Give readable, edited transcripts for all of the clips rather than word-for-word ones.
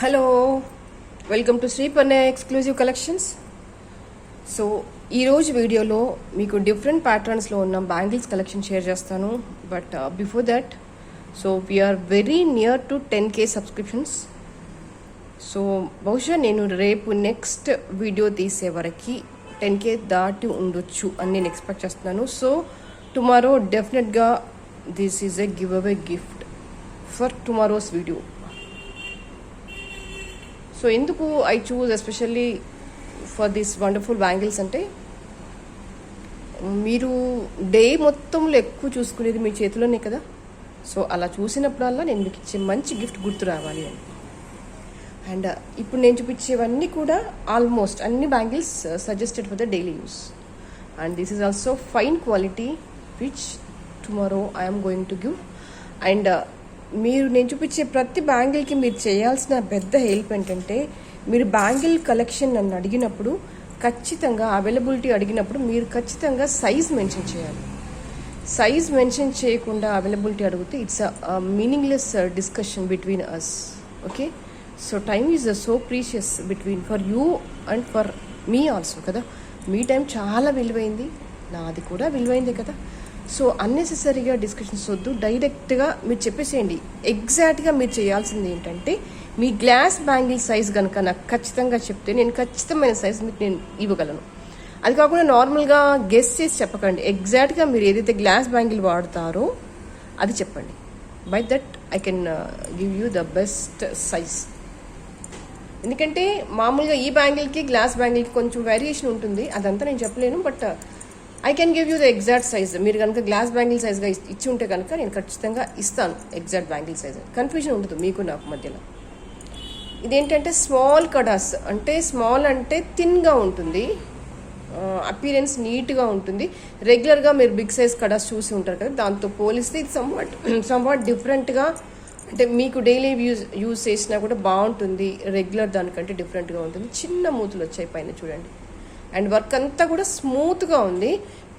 Hello, welcome to Sriparna exclusive collections. So ఈరోజు వీడియోలో మీకు డిఫరెంట్ ప్యాటర్న్స్లో ఉన్న బ్యాంగిల్స్ కలెక్షన్ షేర్ చేస్తాను. But before that, so we are very near to 10K subscriptions. So బహుశా నేను రేపు నెక్స్ట్ వీడియో తీసే వరకు 10K దాటి ఉండొచ్చు అని నేను ఎక్స్పెక్ట్ చేస్తున్నాను. సో టుమారో డెఫినెట్గా this is a giveaway gift for tomorrow's video. So ఎందుకు I choose especially for this wonderful bangles అంటే, మీరు డే మొత్తంలో ఎక్కువ చూసుకునేది మీ చేతిలోనే కదా. సో అలా చూసినప్పుడల్లా నేను మీకు ఇచ్చే మంచి గిఫ్ట్ గుర్తు రావాలి అని. అండ్ ఇప్పుడు నేను చూపించేవన్నీ కూడా ఆల్మోస్ట్ అన్ని bangles suggested for the daily use. And this is also fine quality which tomorrow I'm going to give. And నేను చూపించే ప్రతి బ్యాంగిల్కి మీరు చేయాల్సిన పెద్ద హెల్ప్ ఏంటంటే, మీరు బ్యాంగిల్ కలెక్షన్ నన్ను అడిగినప్పుడు ఖచ్చితంగా అవైలబిలిటీ అడిగినప్పుడు మీరు ఖచ్చితంగా సైజ్ మెన్షన్ చేయాలి. సైజ్ మెన్షన్ చేయకుండా అవైలబిలిటీ అడిగితే it's meaningless discussion between us. Okay, so time is so precious between for you and for me also కదా. మీ టైం చాలా విలువైంది, నాది కూడా విలువైందే కదా. సో అన్నెసెసరీగా డిస్కషన్స్ వద్దు, డైరెక్ట్గా మీరు చెప్పేసేయండి. ఎగ్జాక్ట్గా మీరు చేయాల్సింది ఏంటంటే, మీ గ్లాస్ బ్యాంగిల్ సైజ్ కనుక నాకు ఖచ్చితంగా చెప్తే నేను ఖచ్చితమైన సైజ్ మీకు నేను ఇవ్వగలను. అది కాకుండా నార్మల్గా గెస్ చేసి చెప్పకండి. ఎగ్జాక్ట్గా మీరు ఏదైతే గ్లాస్ బ్యాంగిల్ వాడతారో అది చెప్పండి. By that I can give you the best size. ఎందుకంటే మామూలుగా ఈ బ్యాంగిల్కి గ్లాస్ బ్యాంగిల్కి కొంచెం వేరియేషన్ ఉంటుంది, అదంతా నేను చెప్పలేను. But I can give you the exact size. మీరు కనుక గ్లాస్ బ్యాంగిల్ సైజ్గా ఇచ్చి ఉంటే కనుక నేను ఖచ్చితంగా ఇస్తాను ఎగ్జాక్ట్ బ్యాంగిల్ సైజ్. కన్ఫ్యూజన్ ఉండదు మీకు నాకు మధ్యలో. ఇదేంటంటే స్మాల్ కడాస్, అంటే స్మాల్ అంటే థిన్గా ఉంటుంది, అపీరెన్స్ నీట్గా ఉంటుంది. రెగ్యులర్గా మీరు బిగ్ సైజ్ కడాస్ చూసి ఉంటారు కదా, దాంతో పోలిస్తే ఇది సమ్వాట్ డిఫరెంట్గా, అంటే మీకు డైలీ యూజ్ చేసినా కూడా బాగుంటుంది. రెగ్యులర్ దానికంటే డిఫరెంట్గా ఉంటుంది. చిన్న మూతులు వచ్చాయి పైన చూడండి. అండ్ వర్క్ అంతా కూడా స్మూత్గా ఉంది.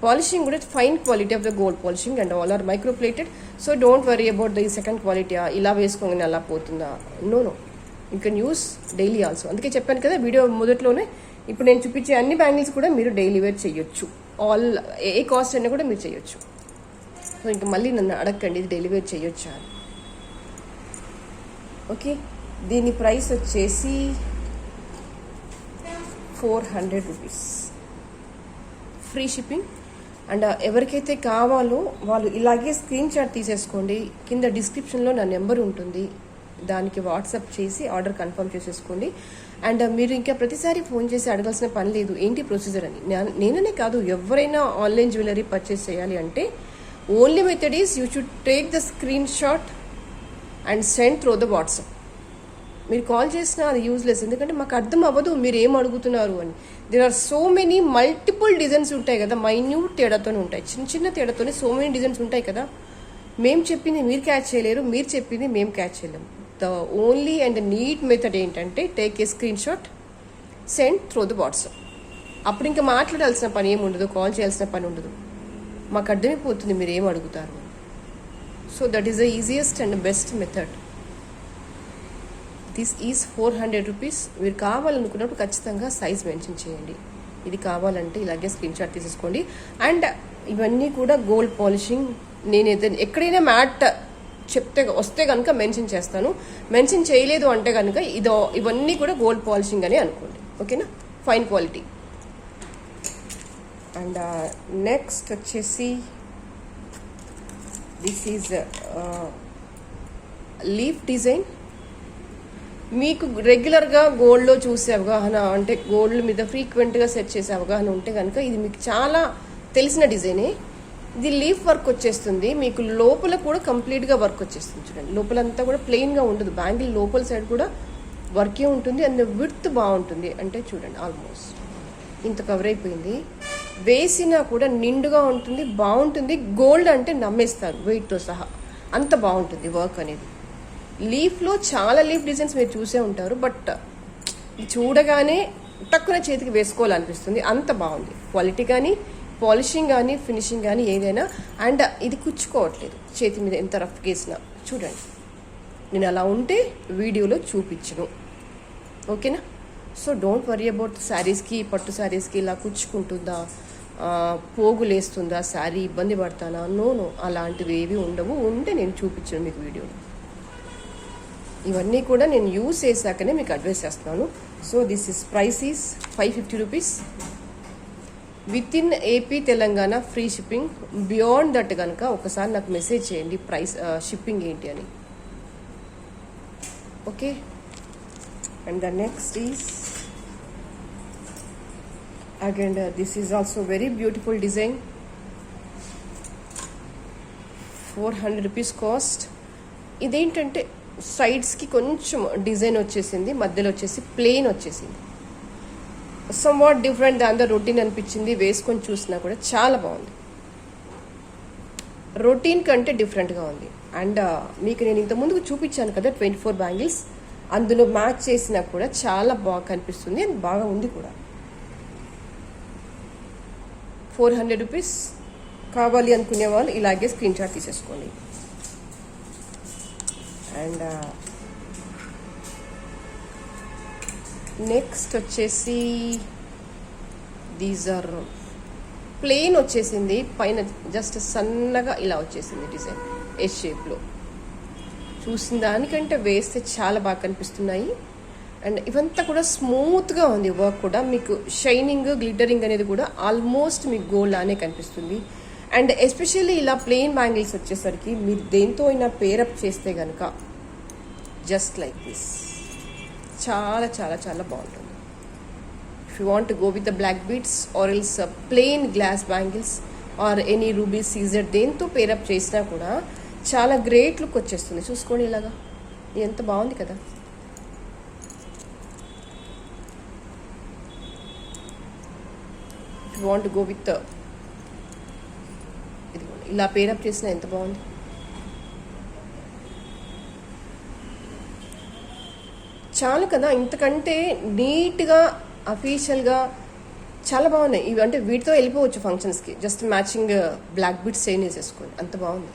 పాలిషింగ్ కూడా fine quality of the gold polishing and all are micro plated. So don't worry about the second quality, ఇలా వేసుకోగానే అలా పోతుందా. No, you can use daily also. అందుకే చెప్పాను కదా వీడియో మొదట్లోనే, ఇప్పుడు నేను చూపించే అన్ని బ్యాంగిల్స్ కూడా మీరు డైలీ వేర్ చేయొచ్చు. ఆల్ ఏ కాస్ట్ అయినా కూడా మీరు చేయొచ్చు. సో ఇంకా మళ్ళీ నన్ను అడగండి ఇది డైలీ వేర్ చేయొచ్చా అని. ఓకే, దీని ప్రైస్ వచ్చేసి 400 రూపీస్, ఫ్రీ షిప్పింగ్. అండ్ ఎవరికైతే కావాలో వాళ్ళు ఇలాగే స్క్రీన్ షాట్ తీసేసుకోండి. కింద డిస్క్రిప్షన్లో నా నెంబర్ ఉంటుంది, దానికి వాట్సాప్ చేసి ఆర్డర్ కన్ఫర్మ్ చేసేసుకోండి. అండ్ మీరు ఇంకా ప్రతిసారి ఫోన్ చేసి అడగాల్సిన పని లేదు ఏంటి ప్రొసీజర్ అని. నేననే కాదు, ఎవరైనా ఆన్లైన్ జ్యువెలరీ పర్చేస్ చేయాలి అంటే only method is you should take the screen shot and send through the WhatsApp. మీరు కాల్ చేసినా అది యూజ్లెస్, ఎందుకంటే మాకు అర్థం అవ్వదు మీరు ఏం అడుగుతున్నారు అని. There are so many multiple designs ఉంటాయి కదా, మైన్యూట్ తేడాతోనే ఉంటాయి, చిన్న చిన్న తేడాతోనే సో మెనీ డిజైన్స్ ఉంటాయి కదా. మేము చెప్పింది మీరు క్యాచ్ చేయలేరు, మీరు చెప్పింది మేము క్యాచ్ చేయలేము. The only and neat method ఏంటంటే take a screenshot, send through the WhatsApp. అప్పుడు ఇంకా మాట్లాడాల్సిన పని ఏమి ఉండదు, కాల్ చేయాల్సిన పని ఉండదు, మాకు అర్థమైపోతుంది మీరు ఏం అడుగుతారు. So that is the easiest and best method. This is 400 rupees. మీరు కావాలనుకున్నప్పుడు ఖచ్చితంగా సైజ్ మెన్షన్ చేయండి. ఇది కావాలంటే ఇలాగే స్క్రీన్ షాట్ తీసేసుకోండి. అండ్ ఇవన్నీ కూడా గోల్డ్ పాలిషింగ్. నేను ఎక్కడైనా మ్యాట్ వస్తే కనుక మెన్షన్ చేస్తాను, మెన్షన్ చేయలేదు అంటే కనుక ఇవన్నీ కూడా గోల్డ్ పాలిషింగ్ అని అనుకోండి. ఓకేనా, ఫైన్ క్వాలిటీ. అండ్ నెక్స్ట్ వచ్చేసి దిస్ ఈజ్ లీఫ్ డిజైన్. మీకు రెగ్యులర్గా గోల్డ్లో చూసే అవగాహన, అంటే గోల్డ్ మీద ఫ్రీక్వెంట్గా సెట్ చేసే అవగాహన ఉంటే కనుక ఇది మీకు చాలా తెలిసిన డిజైనే. ఇది లీఫ్ వర్క్ వచ్చేస్తుంది, మీకు లోపల కూడా కంప్లీట్గా వర్క్ వచ్చేస్తుంది. చూడండి, లోపలంతా కూడా ప్లెయిన్గా ఉండదు, బ్యాంగిల్ లోపల సైడ్ కూడా వర్కే ఉంటుంది. అండ్ విడ్త్ బాగుంటుంది, అంటే చూడండి ఆల్మోస్ట్ ఇంత కవర్ అయిపోయింది. వేసినా కూడా నిండుగా ఉంటుంది, బాగుంటుంది. గోల్డ్ అంటే నమ్మేస్తారు వెయిట్తో సహా, అంత బాగుంటుంది వర్క్ అనేది. లీఫ్లో చాలా లీఫ్ డిజైన్స్ మీరు చూసే ఉంటారు, బట్ చూడగానే టక్కున చేతికి వేసుకోవాలనిపిస్తుంది, అంత బాగుంది. క్వాలిటీ కానీ, పాలిషింగ్ కానీ, ఫినిషింగ్ కానీ ఏదైనా. అండ్ ఇది కుచ్చుకోవట్లేదు చేతి మీద ఎంత రఫ్ గేసినా. చూడండి, నేను అలా ఉంటే వీడియోలో చూపించను. ఓకేనా? సో డోంట్ వరీ అబౌట్ శారీస్కి, పట్టు శారీస్కి ఇలా కుచ్చుకుంటుందా, పోగులేస్తుందా, శారీ ఇబ్బంది పడతానా, నో అలాంటివి ఏవి ఉండవు. ఉంటే నేను చూపించాను మీకు వీడియోలో. ఇవన్నీ కూడా నేను యూజ్ చేశాకనే మీకు అడ్వైస్ చేస్తున్నాను. So this is price is 550 rupees. With in AP Telangana free shipping. Beyond that కనుక ఒకసారి నాకు మెసేజ్ చేయండి ప్రైస్ షిప్పింగ్ ఏంటి అని. Okay, and the next is again this is also very beautiful design. 400 rupees cost. ఇదేంటంటే సైడ్స్కి కొంచెం డిజైన్ వచ్చేసింది, మధ్యలో వచ్చేసి ప్లెయిన్ వచ్చేసింది. Some what different than the routine అనిపించింది. వేసుకొని చూసినా కూడా చాలా బాగుంది. రొటీన్ కంటే డిఫరెంట్గా ఉంది. అండ్ మీకు నేను ఇంతకుముందుకు చూపించాను కదా 24 బ్యాంగిల్స్, అందులో మ్యాచ్ చేసినా కూడా చాలా బాగా కనిపిస్తుంది. అండ్ బాగా ఉంది కూడా. 400 రూపీస్. కావాలి అనుకునే వాళ్ళు ఇలాగే స్క్రీన్ షాట్ తీసేసుకోండి. అండ్ నెక్స్ట్ వచ్చేసి దీస్ ఆర్ ప్లెయిన్ వచ్చేసింది, పైన జస్ట్ సన్నగా ఇలా వచ్చేసింది డిజైన్ ఎస్ షేప్లో. చూసిన దానికంటే వేస్తే చాలా బాగా కనిపిస్తున్నాయి. అండ్ ఇవంతా కూడా స్మూత్గా ఉంది వర్క్ కూడా. మీకు షైనింగ్, గ్లిటరింగ్ అనేది కూడా ఆల్మోస్ట్ మీకు గోల్డ్ లానే కనిపిస్తుంది. అండ్ ఎస్పెషల్లీ ఇలా ప్లెయిన్ బ్యాంగిల్స్ వచ్చేసరికి మీరు దేంతో అయినా పేరప్ చేస్తే కనుక జస్ట్ లైక్ దిస్ చాలా చాలా చాలా బాగుంటుంది. If you want go with the black beads or else plain glass bangles or any ruby సీజర్ దేంతో పేరప్ చేసినా కూడా చాలా గ్రేట్ లుక్ వచ్చేస్తుంది. చూసుకోండి ఇలాగా, ఎంత బాగుంది కదా. If you want go with ఇలా పేరప్ చేసినా ఎంత బాగుంది. చాలు కదా, ఇంతకంటే నీట్గా అఫీషియల్గా చాలా బాగున్నాయి ఇవి. అంటే వీటితో వెళ్ళిపోవచ్చు ఫంక్షన్స్కి, just matching black beads chain వేసేసుకోండి, అంత బాగుంది.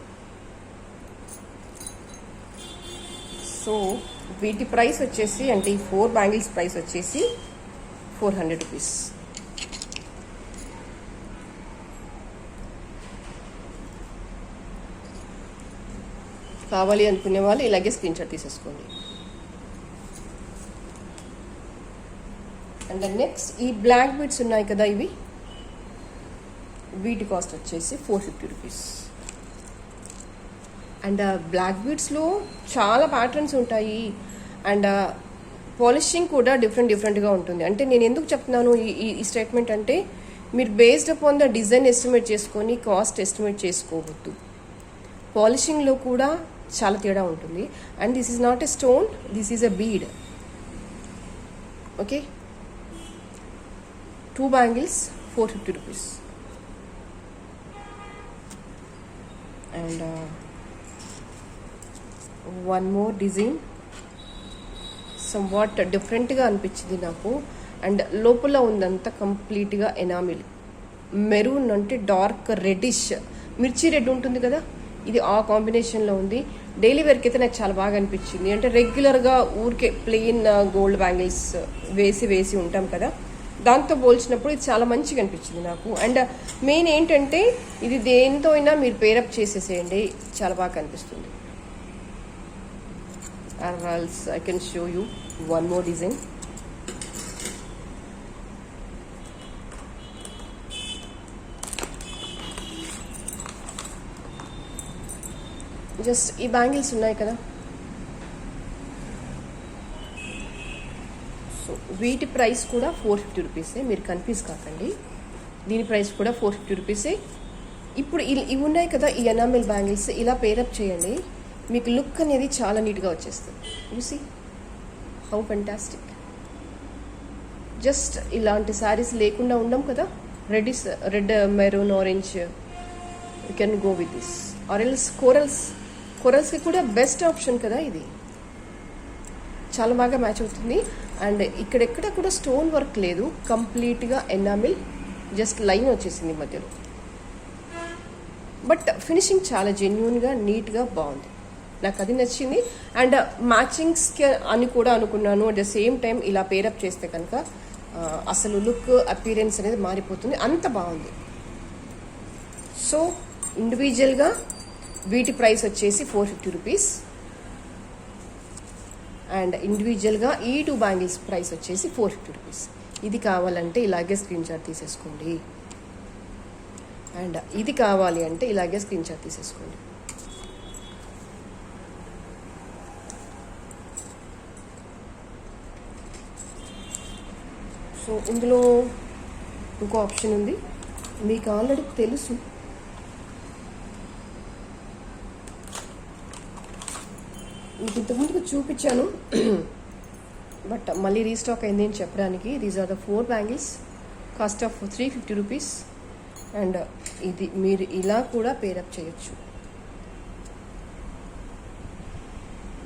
సో వీటి ప్రైస్ వచ్చేసి, అంటే ఈ 4 బ్యాంగిల్స్ ప్రైస్ వచ్చేసి 400 రూపీస్. కావాలి అనుకునే వాళ్ళు ఇలాగే స్క్రీన్ షాట్ తీసేసుకోండి. అండ్ నెక్స్ట్ ఈ బ్లాక్ బీడ్స్ ఉన్నాయి కదా, ఇవి వీటి కాస్ట్ వచ్చేసి 450 రూపీస్. అండ్ బ్లాక్ బీడ్స్లో చాలా ప్యాటర్న్స్ ఉంటాయి. అండ్ పాలిషింగ్ కూడా డిఫరెంట్గా ఉంటుంది. అంటే నేను ఎందుకు చెప్తున్నాను ఈ స్టేట్మెంట్ అంటే, మీరు based upon the design estimate చేసుకొని కాస్ట్ ఎస్టిమేట్ చేసుకోవద్దు. పాలిషింగ్లో కూడా చాలా తేడా ఉంటుంది. And this is not a stone, this is a bead. Okay, 2 bangles 450 rupees. And one more design some what డిఫరెంట్గా అనిపించింది నాకు. అండ్ లోపల ఉందంతా కంప్లీట్గా ఎనామిల్ మెరూన్, అంటే డార్క్ రెడ్డిష్, మిర్చి రెడ్ ఉంటుంది కదా, ఇది ఆ కాంబినేషన్లో ఉంది. డైలీ వేర్కి అయితే నాకు చాలా బాగా అనిపించింది. అంటే రెగ్యులర్గా ఊరికే ప్లెయిన్ గోల్డ్ బ్యాంగిల్స్ వేసి ఉంటాం కదా, దాంతో పోల్చినప్పుడు ఇది చాలా మంచిగా అనిపించింది నాకు. అండ్ మెయిన్ ఏంటంటే ఇది దేంతో అయినా మీరు పేరప్ చేసేసేయండి, చాలా బాగా కనిపిస్తుంది. Also I can show you one more design. Just ఈ బ్యాంగిల్స్ ఉన్నాయి కదా, సో వీటి ప్రైస్ కూడా 450 రూపీసే, మీరు కన్ఫ్యూజ్ కాకండి. దీని ప్రైస్ కూడా 450 రూపీసే. ఇప్పుడు ఇవి ఉన్నాయి కదా ఈ ఎనామిల్ బ్యాంగిల్స్, ఇలా పేరప్ చేయండి, మీకు లుక్ అనేది చాలా నీట్గా వచ్చేస్తుంది. You see how fantastic. Just ఇలాంటి శారీస్ లేకుండా ఉండం కదా, red maroon orange, you can go with this or else కోరల్స్కి కూడా బెస్ట్ ఆప్షన్ కదా ఇది, చాలా బాగా మ్యాచ్ అవుతుంది. అండ్ ఇక్కడెక్కడ కూడా స్టోన్ వర్క్ లేదు, కంప్లీట్గా ఎనామిల్ జస్ట్ లైన్ వచ్చేసింది మధ్యలో. బట్ ఫినిషింగ్ చాలా జెన్యూన్గా నీట్గా బాగుంది. నాకు అది నచ్చింది. అండ్ మ్యాచింగ్స్కి అని కూడా అనుకున్నాను. అట్ ద సేమ్ టైం ఇలా పేరప్ చేస్తే కనుక అసలు లుక్ అపీరెన్స్ అనేది మారిపోతుంది, అంత బాగుంది. సో ఇండివిజువల్గా వీటి ప్రైస్ వచ్చేసి 450 రూపీస్. అండ్ ఇండివిజువల్గా ఈ 2 బ్యాంగిల్స్ ప్రైస్ వచ్చేసి 450 రూపీస్. ఇది కావాలంటే ఇలాగే స్క్రీన్ షాట్ తీసేసుకోండి. అండ్ ఇది కావాలి అంటే ఇలాగే స్క్రీన్ షాట్ తీసేసుకోండి. సో ఇందులో ఇంకో ఆప్షన్ ఉంది, మీకు ఆల్రెడీ తెలుసు. మీకు ఇంతకుముందుకు చూపించాను బట్ మళ్ళీ రీస్టాక్ అయింది అని చెప్పడానికి. These are the 4 bangles, cost of 350 rupees. And ఇది మీరు ఇలా కూడా పేరప్ చేయొచ్చు.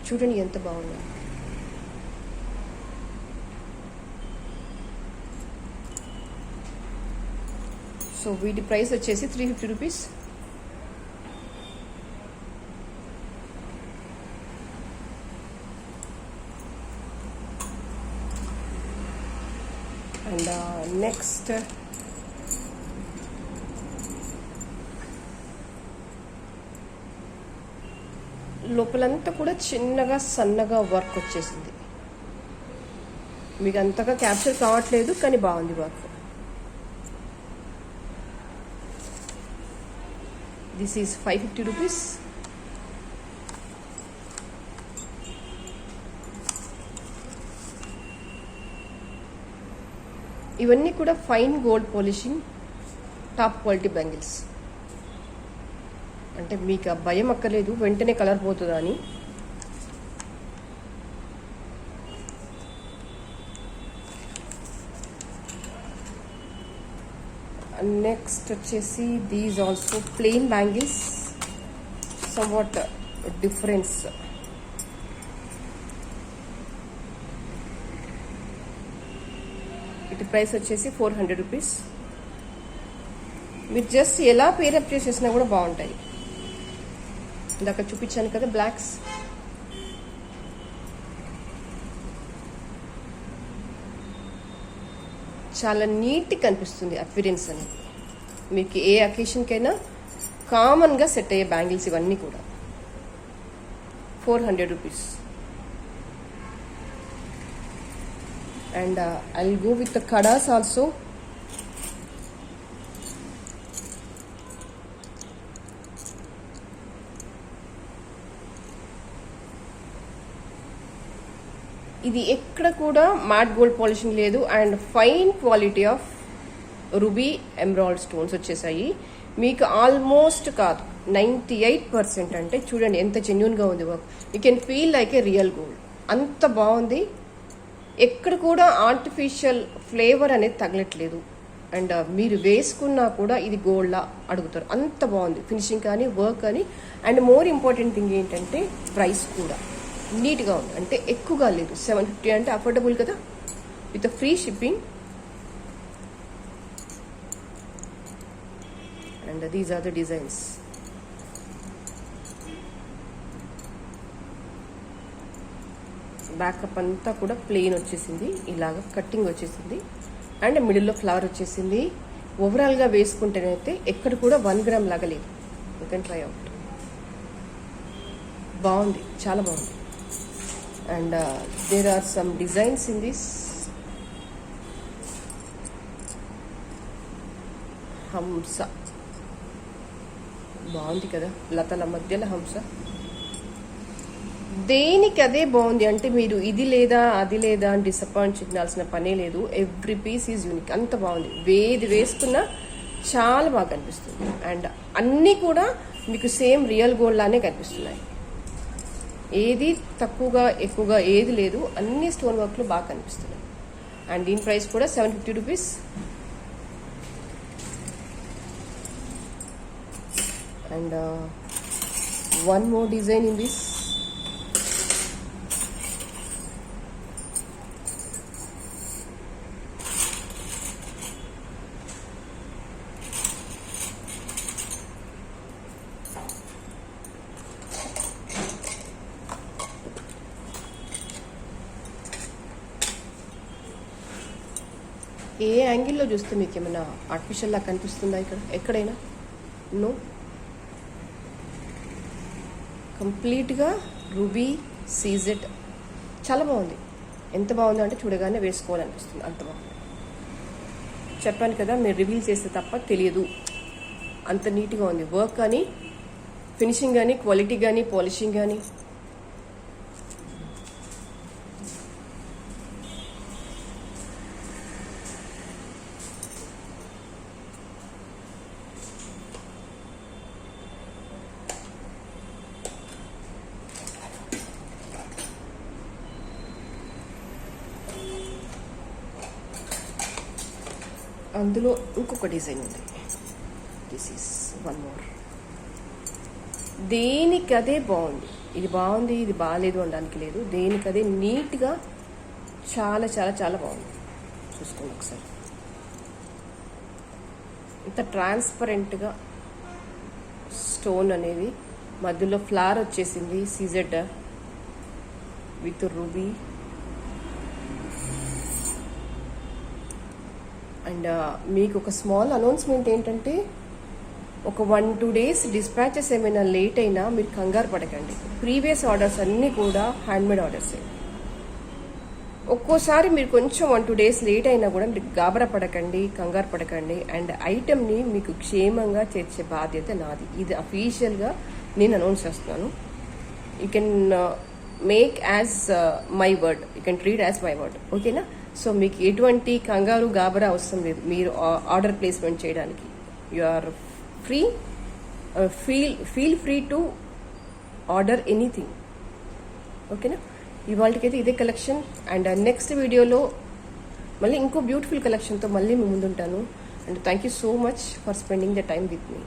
చూడండి ఎంత బాగుంది. సో వీటి ప్రైస్ వచ్చేసి 350 రూపీస్. అండ్ నెక్స్ట్ లోపలంతా కూడా చిన్నగా సన్నగా వర్క్ వచ్చేసింది. మీకు అంతగా క్యాప్చర్ కావట్లేదు కానీ బాగుంది వర్క్. This is 550 rupees. ఇవన్నీ కూడా fine gold polishing top quality bangles. అంటే మీకు ఆ భయం అక్కర్లేదు వెంటనే కలర్ పోతుందా అని. నెక్స్ట్ వచ్చేసి these also plain bangles, somewhat difference. ఇటు ప్రైస్ వచ్చేసి 400 రూపీస్. మీరు జస్ట్ ఎలా పేరప్ చేసేసినా కూడా బాగుంటాయి. ఇందాక చూపించాను కదా బ్లాక్స్. చాలా నీట్గా కనిపిస్తుంది అపిరెన్స్ అనేది. మీకు ఏ అకేషన్కైనా కామన్గా సెట్ అయ్యే బ్యాంగిల్స్ ఇవన్నీ కూడా. 400 rupees. And I'll go with the kadas also. ఇది ఎక్కడ కూడా మ్యాట్ గోల్డ్ పాలిషింగ్ లేదు. And fine quality of ruby emerald stones వచ్చేసాయి. మీకు ఆల్మోస్ట్ కాదు 98% అంటే చూడండి ఎంత జెన్యున్గా ఉంది work. You can feel like A real gold. అంత బాగుంది. ఎక్కడ కూడా ఆర్టిఫిషియల్ ఫ్లేవర్ అనేది తగలట్లేదు. అండ్ మీరు వేసుకున్నా కూడా ఇది గోల్డ్లా అడుగుతారు, అంత బాగుంది ఫినిషింగ్ కానీ వర్క్ కానీ. అండ్ మోర్ ఇంపార్టెంట్ థింగ్ ఏంటంటే ప్రైస్ కూడా నీట్గా ఉంది. అంటే ఎక్కువగా లేదు. 750 అంటే అఫోర్డబుల్ కదా, with free shipping. And these are the designs. Backup అంతా కూడా ప్లెయిన్ వచ్చేసింది, ఇలాగ కట్టింగ్ వచ్చేసింది. అండ్ మిడిల్లో ఫ్లవర్ వచ్చేసింది. ఓవరాల్గా వేసుకుంటేనైతే ఎక్కడ కూడా 1 గ్రామ్ లాగా లేదు. You can try out. బాగుంది, చాలా బాగుంది. And there are some designs in this. హంస బాగుంది కదా, లతల మధ్యలో హంస. దేనికి అదే బాగుంది. అంటే మీరు ఇది లేదా అది లేదా అని డిసప్పాయింట్ చెందాల్సిన పనే లేదు. Every piece is unique. అంత బాగుంది. ఏది వేసుకున్నా చాలా బాగా కనిపిస్తుంది. అండ్ అన్నీ కూడా మీకు సేమ్ రియల్ గోల్డ్ లానే కనిపిస్తున్నాయి. ఏది తక్కువగా ఎక్కువగా ఏది లేదు. అన్ని స్టోన్ వర్క్లు బాగా కనిపిస్తున్నాయి. అండ్ దీని ప్రైస్ కూడా 750 rupees. And one more design in this. ఏ యాంగిల్లో చూస్తే మీకు ఏమైనా ఆర్టిఫిషియల్ లా కనిపిస్తుందా ఇక్కడ ఎక్కడైనా? నో, కంప్లీట్గా రూబీ సీజెడ్. చాలా బాగుంది. ఎంత బాగుందో అంటే చూడగానే వేసుకోవాలనిపిస్తుంది, అంత బాగుంది. చెప్పాను కదా, మీరు రివీల్ చేస్తే తప్ప తెలియదు, అంత నీట్గా ఉంది. వర్క్ కానీ, ఫినిషింగ్ కానీ, క్వాలిటీ కానీ, పాలిషింగ్ కానీ. అందులో ఇంకొక డిజైన్ ఉంది. This is one more. దేనికదే బాగుంది. ఇది బాగుంది, ఇది బాగాలేదు అనడానికి లేదు. దేనికదే నీట్గా చాలా చాలా చాలా బాగుంది. చూసుకోండి ఒకసారి. ఇంత ట్రాన్స్పరెంట్గా స్టోన్ అనేది, మధ్యలో ఫ్లవర్ వచ్చేసింది, సీజెడ్ విత్ రూబీ. అండ్ మీకు ఒక స్మాల్ అనౌన్స్మెంట్ ఏంటంటే, ఒక 1-2 డేస్ డిస్పాచెస్ ఏమైనా లేట్ అయినా మీరు కంగారు పడకండి. ప్రీవియస్ ఆర్డర్స్ అన్నీ కూడా హ్యాండ్మేడ్ ఆర్డర్సే. ఒక్కోసారి మీరు కొంచెం 1-2 డేస్ లేట్ అయినా కూడా మీరు గాబరా పడకండి, కంగారు పడకండి. అండ్ ఐటెంని మీకు క్షేమంగా చేర్చే బాధ్యత నాది. ఇది అఫీషియల్గా నేను అనౌన్స్ చేస్తున్నాను. You can make as my word, you can treat as my word. ఓకేనా? సో మీకు ఎటువంటి కంగారు గాబరా అవసరం లేదు మీరు ఆర్డర్ ప్లేస్మెంట్ చేయడానికి. You are free, feel free to order anything. ఓకేనా? ఇవాళకైతే ఇదే కలెక్షన్. అండ్ నెక్స్ట్ వీడియోలో మళ్ళీ ఇంకో బ్యూటిఫుల్ కలెక్షన్తో మళ్ళీ మీ ముందుంటాను. And thank you so much for spending the time with me.